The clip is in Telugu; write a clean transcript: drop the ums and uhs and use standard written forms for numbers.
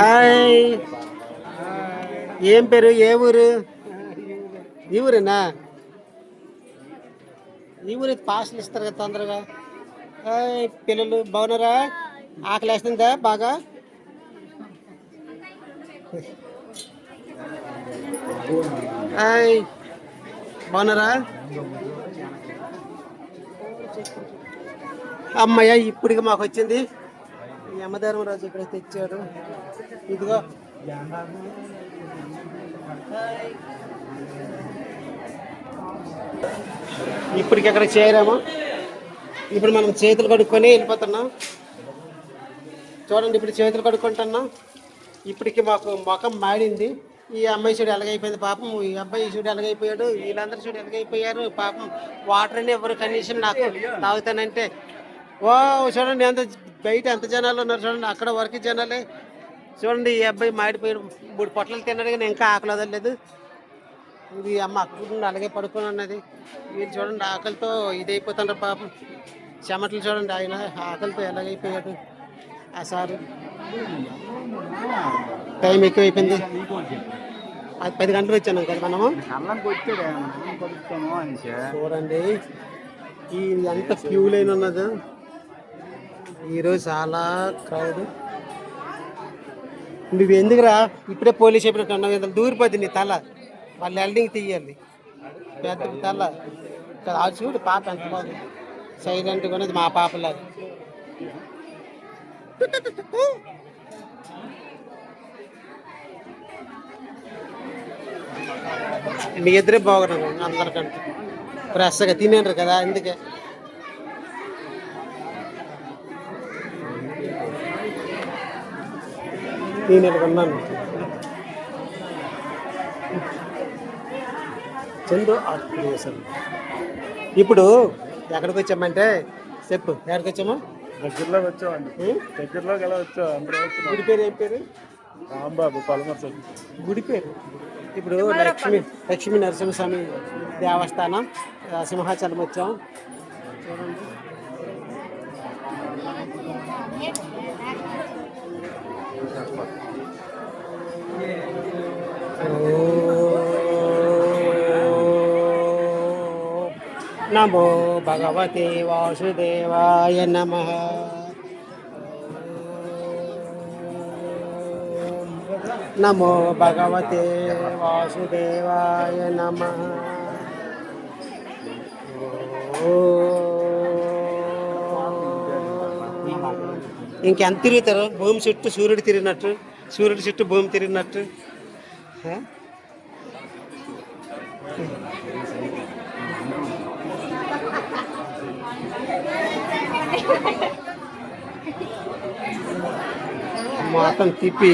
హాయ్. ఏం పేరు? ఏ ఊరు? ఈ ఊరేనా? ఈ ఊరు పాస్లు ఇస్తారు కదా తొందరగా. హాయ్ పిల్లలు బాగున్నారా? ఆకలి వేస్తుందా బాగా? హాయ్ బాగున్నారా? అమ్మయ్య ఇప్పటికి మాకు వచ్చింది. యమధర్మరాజు ఇక్కడ తెచ్చాడు. ఇదిగో ఇప్పటికి ఎక్కడ చేరాము. ఇప్పుడు మనం చేతులు కడుక్కొని వెళ్ళిపోతున్నాం. చూడండి ఇప్పుడు చేతులు కడుక్కుంటున్నాం. ఇప్పటికి మాకు ముఖం మాడింది. ఈ అమ్మాయి చూడు ఎలాగైపోయింది పాపం. ఈ అబ్బాయి చూడు ఎలాగైపోయాడు. వీళ్ళందరూ చూడు ఎలాగైపోయారు పాపం. వాటర్ అని ఎవరు కనీసం నాకు తాగుతానంటే ఓ చూడండి ఎంత బయట ఎంత జనాలు ఉన్నారు చూడండి. అక్కడ వరకు జనాలే చూడండి. ఈ అబ్బాయి మాడిపోయాడు. 3 పొట్లాలు తిన్నాడు కానీ ఇంకా ఆకలి వదలలేదు. ఇది అమ్మ అక్కడ అలాగే పడుకొని ఉన్నది. మీరు చూడండి ఆకలితో ఇదైపోతున్నారు పాపం. చెమటలు చూడండి ఆయన ఆకలితో ఎలాగైపోయాడు. ఆ సారు టైం ఎక్కువైపోయింది. అది 10 గంటలు వచ్చాను కదా మనము. చూడండి ఈ ఎంత క్యూ లైన్ ఉన్నది. ఈరోజు చాలా క్రౌడ్. నువ్వు ఎందుకురా ఇప్పుడే పోలీస్ చెప్పినట్టు ఉన్నావు కదా. దూరిపోద్ది నీ తల. వాళ్ళు ఎల్డింగ్ తీయాలి పెద్ద తల. అది చూడు పాప ఎంత బాగుంది. సైలెంట్గా ఉన్నది మా పాపలాగా. మీ ఇద్దరే బాగున్నారు అందరికంటే. ఫ్రెష్గా తినేంటారు కదా అందుకే. నేను ఉన్నాను. Chandu art creation. ఇప్పుడు ఎక్కడికి వచ్చామంటే చెప్పు. ఎక్కడికి వచ్చాము? దగ్గరలోకి వచ్చామండి. దగ్గరలోకి ఎలా వచ్చావు? గుడి పేరు ఏం పేరు? రాంబాబు పలమర్శ గుడి పేరు. ఇప్పుడు లక్ష్మీ నరసింహస్వామి దేవస్థానం సింహాచలం వచ్చాం. చూడండి నమో భగవతే వాసుదేవాయ నమః. నమో భగవతే వాసుదేవాయ నమః. ఇంకెంత తిరుగుతారు? భూమి చుట్టూ సూర్యుడు తిరిగినట్టు, సూర్యుడి చుట్టూ భూమి తిరిగినట్టు. మొత్తం తిప్పి